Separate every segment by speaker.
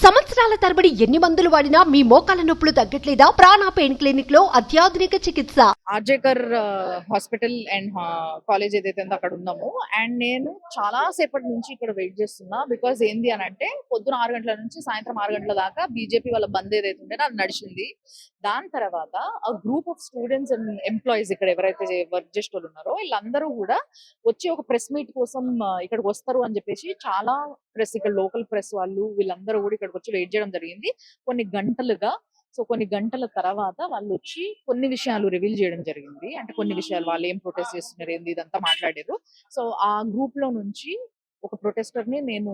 Speaker 1: సంవత్సరాల తరబడి ఎన్ని మందులు వాడినా మీ మోకాల నొప్పులు తగ్గట్లేదా? ప్రాణ పెయిన్ క్లినిక్ లో అత్యాధునిక చికిత్స.
Speaker 2: ఆర్జేకర్ హాస్పిటల్ అండ్ కాలేజ్ ఏదైతే ఉందో అక్కడ ఉన్నాము. అండ్ నేను చాలా సేపటి నుంచి ఇక్కడ వెయిట్ చేస్తున్నా. బికాస్ ఏంది అని అంటే పొద్దున 6 గంటల నుంచి సాయంత్రం 6 గంటల దాకా బీజేపీ వాళ్ళ బంద్ ఏదైతే ఉంటే అది నడిచింది. దాని తర్వాత ఆ group of students and employees ఇక్కడ ఎవరైతే వర్క్ చేసే వాళ్ళు ఉన్నారో వీళ్ళందరూ కూడా వచ్చి ఒక ప్రెస్ మీట్ కోసం ఇక్కడికి వస్తారు అని చెప్పేసి చాలా ప్రెస్, ఇక్కడ లోకల్ ప్రెస్ వాళ్ళు వీళ్ళందరూ కూడా ఇక్కడికి వచ్చి వెయిట్ చేయడం జరిగింది కొన్ని గంటలుగా. సో కొన్ని గంటల తర్వాత వాళ్ళు వచ్చి కొన్ని విషయాలు రివీల్ చేయడం జరిగింది. అంటే కొన్ని విషయాలు వాళ్ళు ఏం ప్రొటెస్ట్ చేస్తున్నారు ఏంది ఇదంతా మాట్లాడారు. సో ఆ గ్రూప్ లో నుంచి ఒక ప్రొటెస్టర్ ని నేను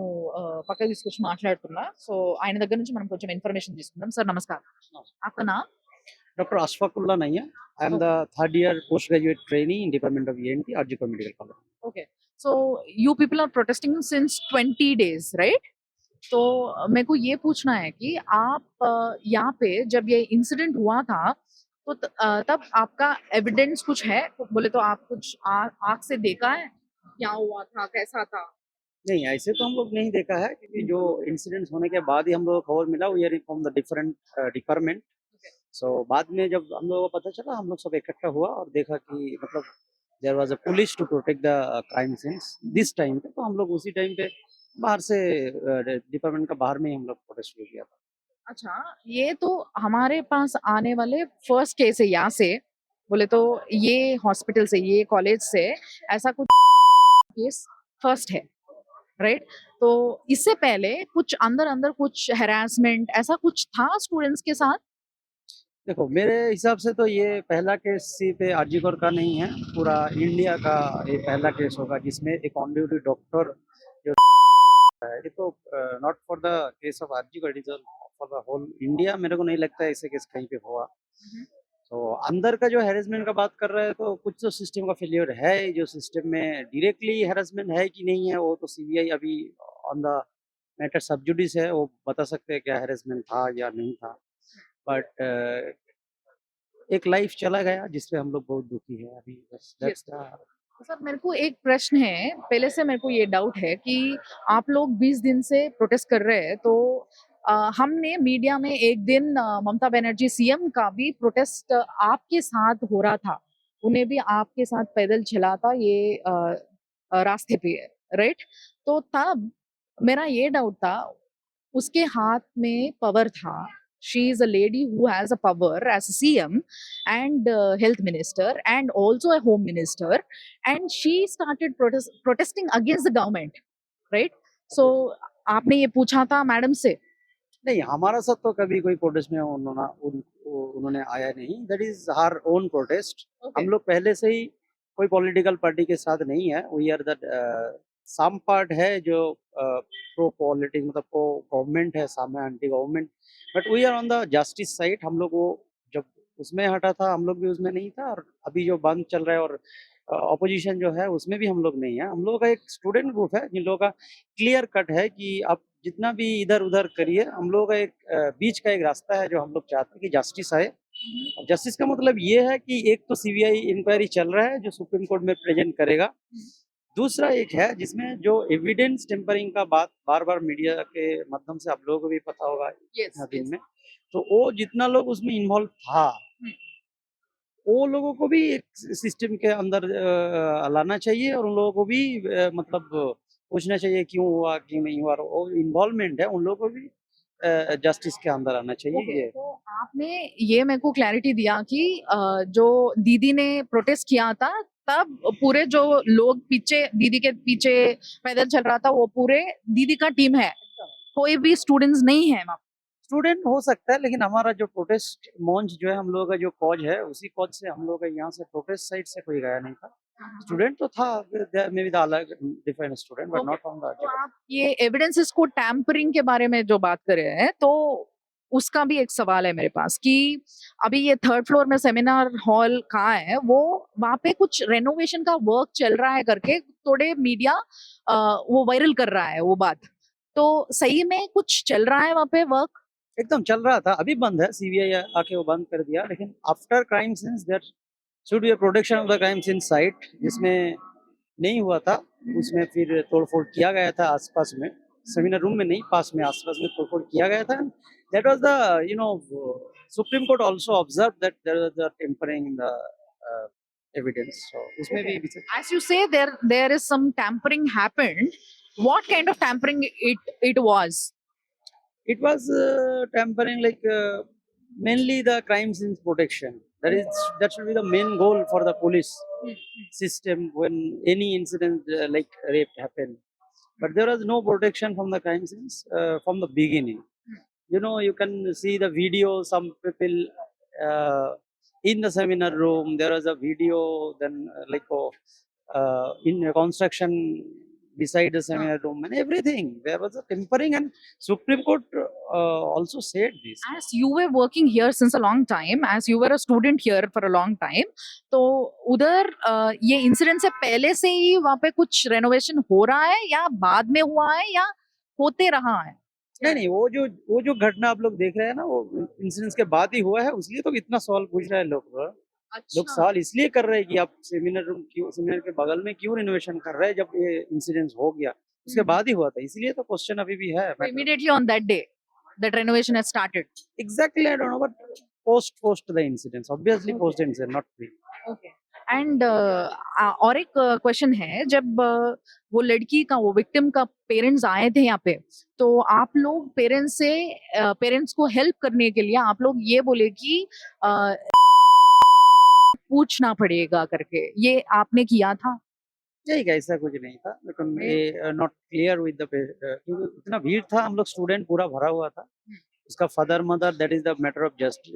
Speaker 2: పక్కకు తీసుకొచ్చి మాట్లాడుతున్నా. సో ఆయన దగ్గర నుంచి మనం కొంచెం ఇన్ఫర్మేషన్ తీసుకుందాం. సార్ నమస్కారం. అక్కడ
Speaker 3: Dr. Ashfaqullah Nayyar. I am the third year postgraduate trainee in Department of ENT, Arjikor Medical College.
Speaker 2: Okay. So you people are protesting since 20 days, right? तो मेरे को ये पूछना है कि आप यहाँ पे जब ये इंसिडेंट हुआ था तो तब आपका एविडेंस कुछ है? बोले तो आप कुछ आँख से देखा है क्या हुआ था, कैसा था?
Speaker 3: नहीं, ऐसे तो हम लोग नहीं देखा है क्योंकि जो इंसिडेंट्स होने के बाद ही हम लोग को खबर मिला, we are from the different department. So बाद में जब हम लोगों को पता चला, हम लोग सब इकट्ठा हुआ और देखा कि मतलब there was a police to protect the crime scenes this time पे. तो हम लोग उसी टाइम पे बाहर से डिपार्टमेंट का बाहर में ही हम लोग प्रोटेस्ट शुरू किया था.
Speaker 2: अच्छा, ये तो हमारे पास आने वाले फर्स्ट केस है यहाँ से. बोले तो ये हॉस्पिटल से, ये कॉलेज से ऐसा कुछ केस फर्स्ट है, राइट? तो इससे पहले कुछ अंदर कुछ हैरासमेंट ऐसा कुछ था स्टूडेंट्स के साथ?
Speaker 3: देखो, मेरे हिसाब से तो ये पहला केस सिर्फ आरजीकर का नहीं है, पूरा इंडिया का ये पहला केस होगा जिसमें एक ऑन ड्यूटी डॉक्टर जो है. ये तो not for the case of RG Kar, it is for the whole India. मेरे को नहीं लगता है ऐसे केस कहीं पे हुआ. तो अंदर का जो हैरेसमेंट का बात कर रहे हैं तो कुछ तो सिस्टम का फेलियर है. जो सिस्टम में डायरेक्टली हैरेसमेंट है कि नहीं है वो तो सीबीआई अभी ऑन द मैटर सब जुडिस है, वो बता सकते हैं क्या हैरेसमेंट था या नहीं था. बट एक लाइफ चला गया जिसपे हम लोग बहुत दुखी है अभी. that's the
Speaker 2: सर मेरे को एक प्रश्न है, पहले से मेरे को ये डाउट है कि आप लोग 20 दिन से प्रोटेस्ट कर रहे हैं. तो हमने मीडिया में एक दिन ममता बनर्जी सीएम का भी प्रोटेस्ट आपके साथ हो रहा था, उन्हें भी आपके साथ पैदल चला था ये रास्ते पे, राइट? तो तब मेरा ये डाउट था, उसके हाथ में पावर था. She is a lady who has a power as a CM and health minister and also a home minister, and she started protesting against the government, right? So आपने ये पूछा था मैडम से?
Speaker 3: नहीं, हमारा साथ तो कभी कोई प्रोटेस्ट में उन्होंने आया नहीं. That is her own protest. हम लोग पहले से ही कोई पॉलिटिकल पार्टी के साथ नहीं है. We are the some part है जो प्रो पॉलिटिक्स मतलब प्रो गवर्नमेंट है, सम है anti government. But we are on the justice side. हम लोग वो जब उसमें हटा था हम लोग भी उसमें नहीं था, और अभी जो बंद चल रहा है और ऑपोजिशन जो है उसमें भी हम लोग नहीं है. हम लोगों का एक स्टूडेंट ग्रुप है जिन लोगों का क्लियर कट है कि आप जितना भी इधर उधर करिए, हम लोगों का एक बीच का एक रास्ता है जो हम लोग चाहते हैं कि जस्टिस आए. और जस्टिस का मतलब ये है कि एक तो सीबीआई इंक्वायरी चल रहा है जो सुप्रीम कोर्ट में प्रेजेंट करेगा. दूसरा एक है जिसमें जो एविडेंस टेम्परिंग का बात बार बार मीडिया के माध्यम से आप लोगों को भी पता होगा दिन में, तो वो जितना लोग उसमें इन्वॉल्व था वो लोगों को भी एक सिस्टम के अंदर लाना चाहिए, और उन लोगों को भी मतलब पूछना चाहिए क्यों हुआ क्यों नहीं हुआ. वो इन्वॉल्वमेंट है उन लोगों को भी जस्टिस के अंदर आना चाहिए.
Speaker 2: Okay, तो आपने ये मेरे को क्लैरिटी दिया कि जो दीदी ने प्रोटेस्ट किया था तब पूरे जो लोग पीछे दीदी के पीछे पैदल चल रहा था वो पूरे दीदी का टीम है, कोई भी स्टूडेंट्स नहीं है वहाँ?
Speaker 3: स्टूडेंट हो सकता है, लेकिन हमारा जो प्रोटेस्ट मंच जो है हम लोगों का जो कॉज है उसी कॉज से हम लोग का यहाँ से प्रोटेस्ट साइड से कोई गया नहीं था. स्टूडेंट तो था, मे बी द अलग different student but not from the.
Speaker 2: तो आप ये एविडेंसेस को टैम्परिंग के बारे में जो बात कर रहे हैं तो उसका भी एक सवाल है मेरे पास कि अभी ये 3rd फ्लोर में सेमिनार हॉल कहाँ है, वो वहाँ पे कुछ रेनोवेशन का वर्क चल रहा है करके थोड़े मीडिया वो वायरल कर रहा है वो बात. तो सही में कुछ चल रहा है वहाँ पे वर्क?
Speaker 3: एकदम चल रहा था, अभी बंद है. सीबीआई आके वो बंद कर दिया. लेकिन after crime scenes there should be a protection of the crime scene site, जिसमें नहीं हुआ था उसमें फिर तोड़फोड़ किया गया था आसपास में. सेमिनार रूम में नहीं, पास में आसपास में तोड़फोड़ किया गया था. That was the, Supreme Court also observed that there was the tampering in the evidence. So उसमें भी
Speaker 2: As you say, there is some tampering happened. What kind of tampering it was?
Speaker 3: it was tampering like mainly the crime scenes protection. That should be the main goal for the police system when any incident like rape happened. But there was no protection from the crime scenes from the beginning. You can see the video. Some people in the seminar room. There was a video. Then in a construction beside the seminar room and everything. There was a tampering, and Supreme Court also said this.
Speaker 2: As you were working here since a long time, as you were a student here for a long time, तो उधर ये incident से पहले से ही वहाँ पे कुछ renovation हो रहा है या बाद में हुआ है या होते रहा है?
Speaker 3: नहीं, वो जो घटना आप लोग देख रहे हैं ना, वो इंसिडेंस के बाद ही हुआ है. उसलिए तो इतना सवाल पूछ रहे हैं लोग. लोग सवाल इसलिए कर रहे हैं कि आप सेमिनार के बगल में क्यों रिनोवेशन कर रहे हैं जब ये इंसिडेंट हो गया. उसके बाद ही हुआ था, इसलिए तो क्वेश्चन अभी भी है.
Speaker 2: Immediately on that day, that renovation has started.
Speaker 3: Exactly, I don't know, but post the incidents, obviously post the incident, not pre.
Speaker 2: Okay. And और एक क्वेश्चन है, जब वो लड़की का, वो विक्टिम का पेरेंट्स आए थे यहाँ पे, तो आप लोग पेरेंट्स को हेल्प करने के लिए आप लोग ये बोले कि पूछना पड़ेगा करके, ये आपने किया था?
Speaker 3: नहीं, ऐसा कुछ नहीं था, लेकिन ये नॉट क्लियर विद द क्योंकि इतना भीड़ था, हम लोग स्टूडेंट पूरा भरा हुआ था. उसका father mother, that is the matter of just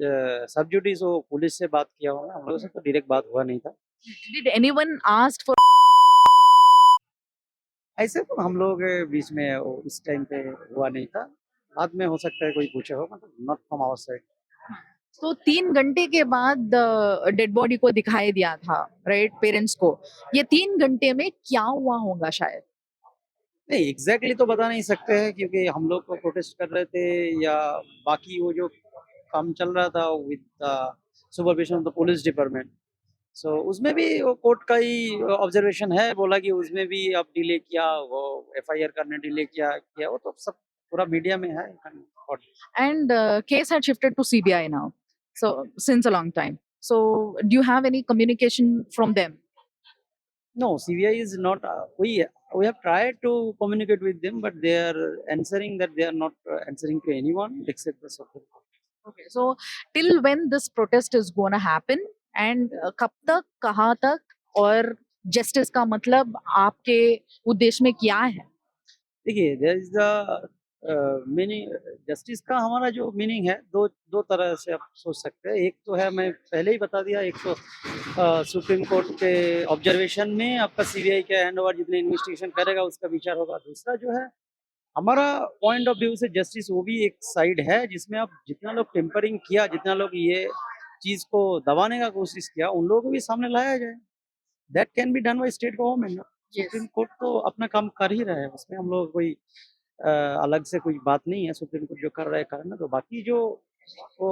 Speaker 3: sub judice. वो पुलिस से बात किया होगा, हम लोगों से तो डायरेक्ट बात हुआ नहीं था.
Speaker 2: Did anyone asked for?
Speaker 3: ऐसे तो हम लोग के बीच में उस टाइम पे हुआ नहीं था. बाद में हो सकता है कोई पूछा होगा, नॉट फ्रॉम आवर साइड.
Speaker 2: तो 3 घंटे के बाद डेड बॉडी को दिखाई दिया था, राइट, पेरेंट्स को. ये 3 घंटे में क्या हुआ होगा शायद?
Speaker 3: नहीं, एग्जैक्टली तो बता नहीं सकते हैं, क्योंकि हम लोग को प्रोटेस्ट कर रहे थे या बाकी वो जो काम चल रहा था with supervision of the police department. So उसमें भी वो कोर्ट का ही ऑब्जर्वेशन है. बोला कि उसमें भी अब डिले किया, वो एफआईआर करने डिले किया वो तो सब पूरा मीडिया में है.
Speaker 2: And case had shifted to CBI now, so since a long time. So do you have any communication from them?
Speaker 3: No, CBI is not. We have tried to communicate with them, but they are answering that they are not answering to anyone except the Supreme Court.
Speaker 2: Okay, so till when this protest is going to happen, and कब तक, कहाँ तक, और justice का मतलब आपके उद्देश्य में क्या है?
Speaker 3: देखिए, there is the meaning justice का. हमारा जो मीनिंग है दो तरह से आप सोच सकते हैं. एक तो है, मैं पहले ही बता दिया, एक तो सुप्रीम कोर्ट के ऑब्जर्वेशन में आपका सीबीआई का हैंड ओवर जितने इन्वेस्टिगेशन करेगा उसका विचार होगा. दूसरा जो है हमारा पॉइंट ऑफ व्यू से जस्टिस, वो भी एक साइड है जिसमें आप जितना लोग टेम्परिंग किया, जितना लोग ये चीज को दबाने का कोशिश किया, उन लोगों को भी सामने लाया जाए. That can be done by state government. Supreme court तो अपना काम कर ही रहा है, उसमें हम लोग कोई अलग से कोई बात नहीं है. सुप्रीम कोर्ट जो कर रहा है करना. तो बाकी जो वो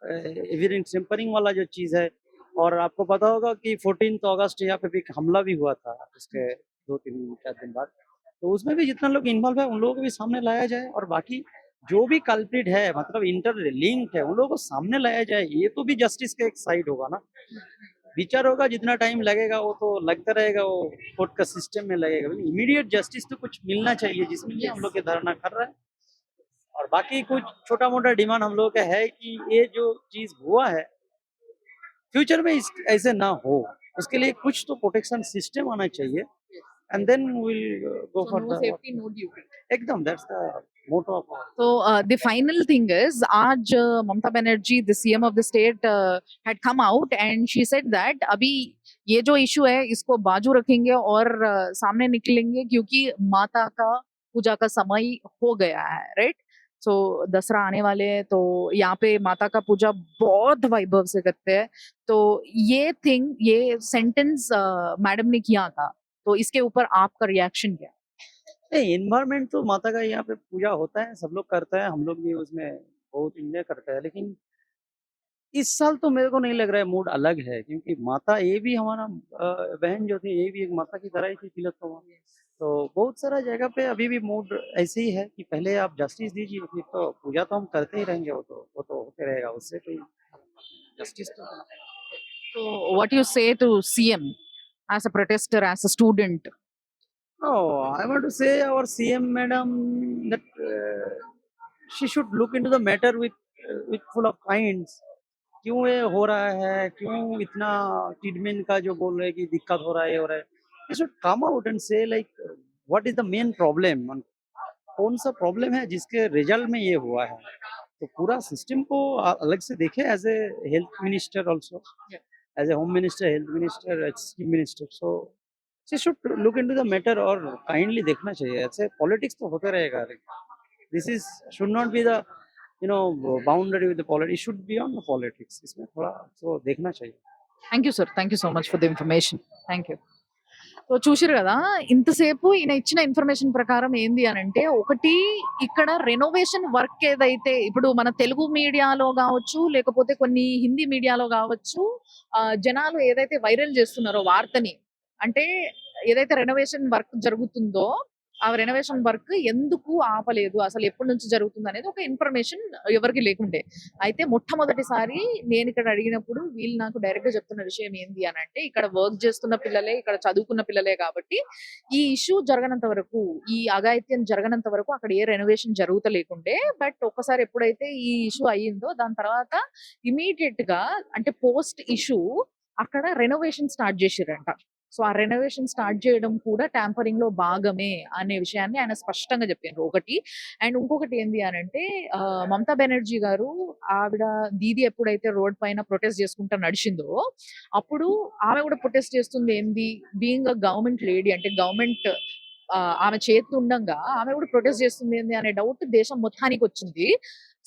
Speaker 3: एविडेंस टेम्परिंग वाला जो चीज़ है, और आपको पता होगा कि 14 अगस्त यहाँ पे भी हमला भी हुआ था उसके 2-3-4 दिन बाद. तो उसमें भी जितना लोग इन्वॉल्व है उन लोगों को भी सामने लाया जाए, और बाकी जो भी कल्प्रिट है, मतलब इंटरलिंक्ड है, उन लोगों को सामने लाया जाए. ये तो भी जस्टिस का एक साइड होगा ना. विचार होगा, जितना टाइम लगेगा वो तो लगता रहेगा, वो कोर्ट का सिस्टम में लगेगा. इमीडिएट जस्टिस तो कुछ मिलना चाहिए, जिसमें कि हम लोग के धरना कर रहे हैं. और बाकी कुछ छोटा मोटा डिमांड हम लोग का है कि ये जो चीज हुआ है फ्यूचर में ऐसे ना हो, उसके लिए कुछ तो प्रोटेक्शन सिस्टम आना चाहिए. And then will go for
Speaker 2: No
Speaker 3: the
Speaker 2: safety, no duty.
Speaker 3: एकदम. That's the motto of
Speaker 2: So the final thing is, आज Mamata Banerjee, the CM of the state, had come out and she said that अभी ये जो issue है इसको बाजू रखेंगे और सामने निकलेंगे, क्योंकि माता का पूजा का समय हो गया है, राइट. सो दसरा आने वाले हैं, तो यहाँ पे माता का पूजा बहुत वैभव से करते हैं. तो ये सेंटेंस मैडम ने किया था, तो इसके ऊपर आपका रिएक्शन क्या?
Speaker 3: नहीं, एनवायरमेंट तो माता का यहाँ पे पूजा होता है, सब लोग करते हैं, हम लोग भी उसमें बहुत एंजॉय करते हैं. लेकिन इस साल तो मेरे को नहीं लग रहा है मूड अलग है, क्योंकि माता ये भी हमारा बहन जो थी, ये भी एक माता की तरह ही थी तिलोत्तमा. तो बहुत सारा जगह पे अभी भी मूड ऐसे ही है कि पहले आप जस्टिस दीजिए, फिर तो पूजा तो हम करते ही रहेंगे, वो तो होते रहेगा, उससे कोई जस्टिस तो
Speaker 2: so what you say to CM as a protester, as a student?
Speaker 3: No, I want to say our CM madam that she should look into the matter with full of kinds. क्यों ये हो रहा है, क्यों इतना treatment का जो बोल रहे हैं कि दिक्कत हो रहा है, ये हो रहा है, they should come out and say like what is the main problem, कौन सा प्रॉब्लम है जिसके रिजल्ट में ये हुआ है। तो पूरा सिस्टम को अलग से देखे as a health minister also, as a home minister, health minister, chief minister. So she should look into the matter और काइंडली देखना चाहिए। ऐसे पॉलिटिक्स तो होते रहेगा, this is should not be the boundary with the politics, should be on the politics. इसमें थोड़ा तो देखना चाहिए।
Speaker 2: Thank you sir, thank you so much for the information. Thank you. So చూసారు కదా, ఇంతసేపు ఈయన ఇచ్చిన ఇన్ఫర్మేషన్ ప్రకారం ఏంది అని అంటే, ఒకటి ఇక్కడ రెనోవేషన్ వర్క్ ఏదైతే ఇప్పుడు మన తెలుగు మీడియాలో కావచ్చు, లేకపోతే కొన్ని హిందీ మీడియాలో కావచ్చు, జనాలు ఏదైతే వైరల్ చేస్తున్నారో వార్తని, అంటే ఏదైతే రెనోవేషన్ వర్క్ జరుగుతుందో ఆ రెనోవేషన్ వర్క్ ఎందుకు ఆపలేదు, అసలు ఎప్పటి నుంచి జరుగుతుంది అనేది ఒక ఇన్ఫర్మేషన్ ఎవరికి లేకుండే. అయితే మొట్టమొదటిసారి నేను ఇక్కడ అడిగినప్పుడు వీళ్ళు నాకు డైరెక్ట్ గా చెప్తున్న విషయం ఏంది అని అంటే, ఇక్కడ వర్క్ చేస్తున్న పిల్లలే, ఇక్కడ చదువుకున్న పిల్లలే కాబట్టి ఈ ఇష్యూ జరగనంత వరకు, ఈ అఘాయిత్యం జరగనంత వరకు అక్కడ ఏ రెనోవేషన్ జరుగుతలేకుండే. బట్ ఒక్కసారి ఎప్పుడైతే ఈ ఇష్యూ అయ్యిందో దాని తర్వాత ఇమీడియట్ గా, అంటే పోస్ట్ ఇష్యూ అక్కడ రెనోవేషన్ స్టార్ట్ చేసిరంట. సో ఆ రెనోవేషన్ స్టార్ట్ చేయడం కూడా ట్యాంపరింగ్ లో భాగమే అనే విషయాన్ని ఆయన స్పష్టంగా చెప్పారు ఒకటి. అండ్ ఇంకొకటి ఏంది అని అంటే, మమతా బెనర్జీ గారు, ఆవిడ దీది ఎప్పుడైతే రోడ్ పైన ప్రొటెస్ట్ చేసుకుంటా నడిచిందో అప్పుడు ఆమె కూడా ప్రొటెస్ట్ చేస్తుంది ఏంది, బీయింగ్ అ గవర్నమెంట్ లేడీ, అంటే గవర్నమెంట్ ఆమె చేతుండగా ఆమె కూడా ప్రొటెస్ట్ చేస్తుంది ఏంది అనే డౌట్ దేశం మొత్తానికి వచ్చింది.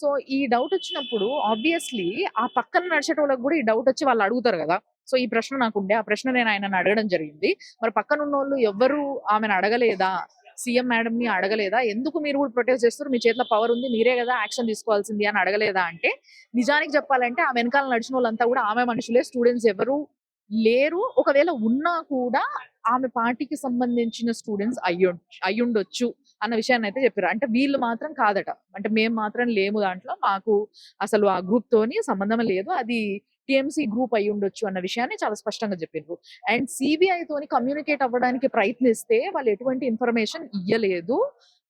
Speaker 2: సో ఈ డౌట్ వచ్చినప్పుడు ఆబ్వియస్లీ ఆ పక్కన నడిచేటోళ్ళకి కూడా ఈ డౌట్ వచ్చి వాళ్ళు అడుగుతారు కదా. సో ఈ ప్రశ్న నాకుండే, ఆ ప్రశ్న నేను ఆయనను అడగడం జరిగింది. మరి పక్కన ఉన్న వాళ్ళు ఎవ్వరు ఆమెను అడగలేదా, సీఎం మేడం ని అడగలేదా, ఎందుకు మీరు కూడా ప్రొటెస్ట్ చేస్తారు, మీ చేతిలో పవర్ ఉంది, మీరే కదా యాక్షన్ తీసుకోవాల్సింది అని అడగలేదా అంటే, నిజానికి చెప్పాలంటే ఆ వెనకాల నడిచిన వాళ్ళంతా కూడా ఆమె మనుషులే, స్టూడెంట్స్ ఎవరు లేరు. ఒకవేళ ఉన్నా కూడా ఆమె పార్టీకి సంబంధించిన స్టూడెంట్స్ అయ్యుండొచ్చు అన్న విషయాన్ని అయితే చెప్పారు. అంటే వీళ్ళు మాత్రం కాదట, అంటే మేము మాత్రం లేము దాంట్లో, మాకు అసలు ఆ గ్రూప్ తోని సంబంధం లేదు, అది టిఎంసీ గ్రూప్ అయి ఉండొచ్చు అన్న విషయాన్ని చాలా స్పష్టంగా చెప్పారు. అండ్ సిబిఐ తోని కమ్యూనికేట్ అవ్వడానికి ప్రయత్నిస్తే వాళ్ళు ఎటువంటి ఇన్ఫర్మేషన్ ఇయ్యలేదు.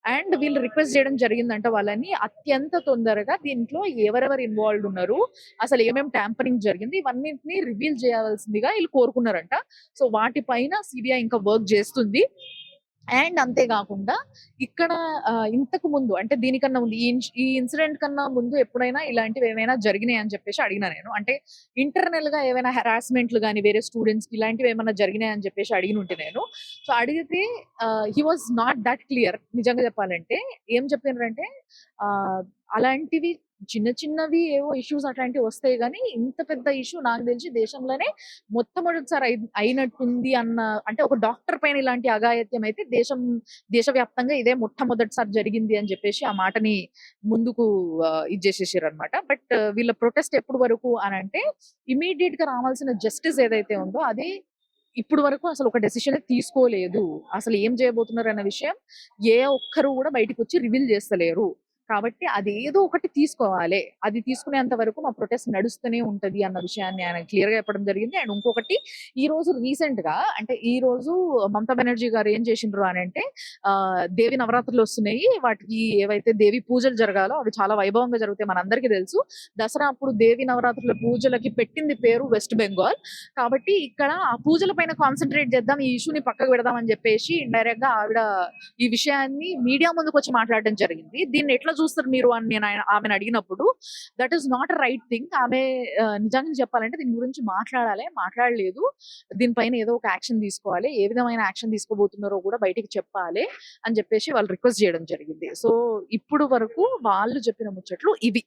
Speaker 2: అండ్ వీళ్ళు రిక్వెస్ట్ చేయడం జరిగిందంట వాళ్ళని అత్యంత తొందరగా దీంట్లో ఎవరెవరు ఇన్వాల్వ్ ఉన్నారు, అసలు ఏమేమి ట్యాంపరింగ్ జరిగింది, ఇవన్నింటినీ రివీల్ చేయాల్సిందిగా వీళ్ళు కోరుకున్నారంట. సో వాటిపైన సిబిఐ ఇంకా వర్క్ చేస్తుంది. అండ్ అంతేకాకుండా ఇక్కడ ఇంతకు ముందు, అంటే దీనికన్నా ముందు, ఈ ఇన్సిడెంట్ కన్నా ముందు ఎప్పుడైనా ఇలాంటివి ఏమైనా జరిగినాయి అని చెప్పేసి అడిగినా నేను. అంటే ఇంటర్నల్ గా ఏమైనా హెరాస్మెంట్లు కానీ వేరే స్టూడెంట్స్ కి ఇలాంటివి ఏమైనా జరిగినాయి అని చెప్పేసి అడిగినుంటే నేను. సో అడిగితే he was not that clear. నిజంగా చెప్పాలంటే ఏం చెప్పినారంటే, అలాంటివి చిన్న చిన్నవి ఏవో ఇష్యూస్ అట్లాంటివి వస్తాయి, కానీ ఇంత పెద్ద ఇష్యూ నాకు తెలిసి దేశంలోనే మొట్టమొదటిసారి అయినట్టుంది అన్న, అంటే ఒక డాక్టర్ పైన ఇలాంటి అఘాయిత్యం అయితే దేశవ్యాప్తంగా ఇదే మొట్టమొదటిసారి జరిగింది అని చెప్పేసి ఆ మాటని ముందుకు ఇది చేసేసారు అనమాట. బట్ వీళ్ళ ప్రొటెస్ట్ ఎప్పుడు వరకు అని అంటే, ఇమీడియట్ గా రావాల్సిన జస్టిస్ ఏదైతే ఉందో అది ఇప్పుడు వరకు అసలు ఒక డెసిషన్ తీసుకోలేదు. అసలు ఏం చేయబోతున్నారు అన్న విషయం ఏ ఒక్కరు కూడా బయటకు వచ్చి రివీల్ చేస్తలేరు. కాబట్టి అదేదో ఒకటి తీసుకోవాలి, అది తీసుకునేంత వరకు మా ప్రొటెస్ట్ నడుస్తూనే ఉంటది అన్న విషయాన్ని ఆయన క్లియర్ గా చెప్పడం జరిగింది. అండ్ ఇంకొకటి, ఈ రోజు రీసెంట్ గా, అంటే ఈ రోజు మమతా బెనర్జీ గారు ఏం చేసిండ్రు అని అంటే, దేవి నవరాత్రులు వస్తున్నాయి, వాటికి ఏవైతే దేవి పూజలు జరగాలో అవి చాలా వైభవంగా జరుగుతాయి, మనందరికీ తెలుసు. దసరా అప్పుడు దేవి నవరాత్రుల పూజలకి పెట్టింది పేరు వెస్ట్ బెంగాల్. కాబట్టి ఇక్కడ ఆ పూజల పైన కాన్సన్ట్రేట్ చేద్దాం, ఈ ఇష్యూని పక్కకు పెడదాం అని చెప్పేసి ఇండైరెక్ట్ గా ఆవిడ ఈ విషయాన్ని మీడియా ముందుకు వచ్చి మాట్లాడడం జరిగింది. దీన్ని ఎట్లా చూస్తారు మీరు అని నేను ఆమెను అడిగినప్పుడు, that is not a right thing. ఆమె నిజంగా చెప్పాలంటే దీని గురించి మాట్లాడలేదు, దీనిపైన ఏదో ఒక యాక్షన్ తీసుకోవాలి, ఏ విధమైన యాక్షన్ తీసుకోబోతున్నారో కూడా బయటికి చెప్పాలి అని చెప్పేసి వాళ్ళు రిక్వెస్ట్ చేయడం జరిగింది. సో ఇప్పుడు వరకు వాళ్ళు చెప్పిన ముచ్చట్లు ఇవి.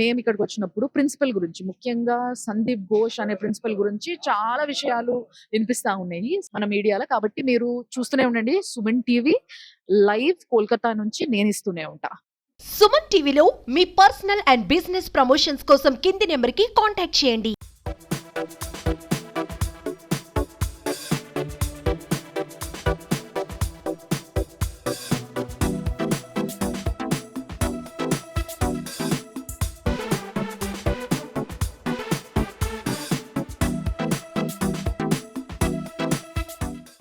Speaker 2: మేము ఇక్కడికి వచ్చినప్పుడు ప్రిన్సిపల్ గురించి, ముఖ్యంగా సందీప్ ఘోష్ అనే ప్రిన్సిపల్ గురించి చాలా విషయాలు వినిపిస్తా ఉన్నాయి మన మీడియాలో. కాబట్టి మీరు చూస్తూనే ఉండండి సుమన్ టీవీ లైవ్, కోల్కతా నుంచి నేను ఇస్తూనే ఉంటా.
Speaker 1: సుమన్ టీవీలో మీ పర్సనల్ అండ్ బిజినెస్ ప్రమోషన్స్ కోసం కింది నెంబర్కి కాంటాక్ట్ చేయండి.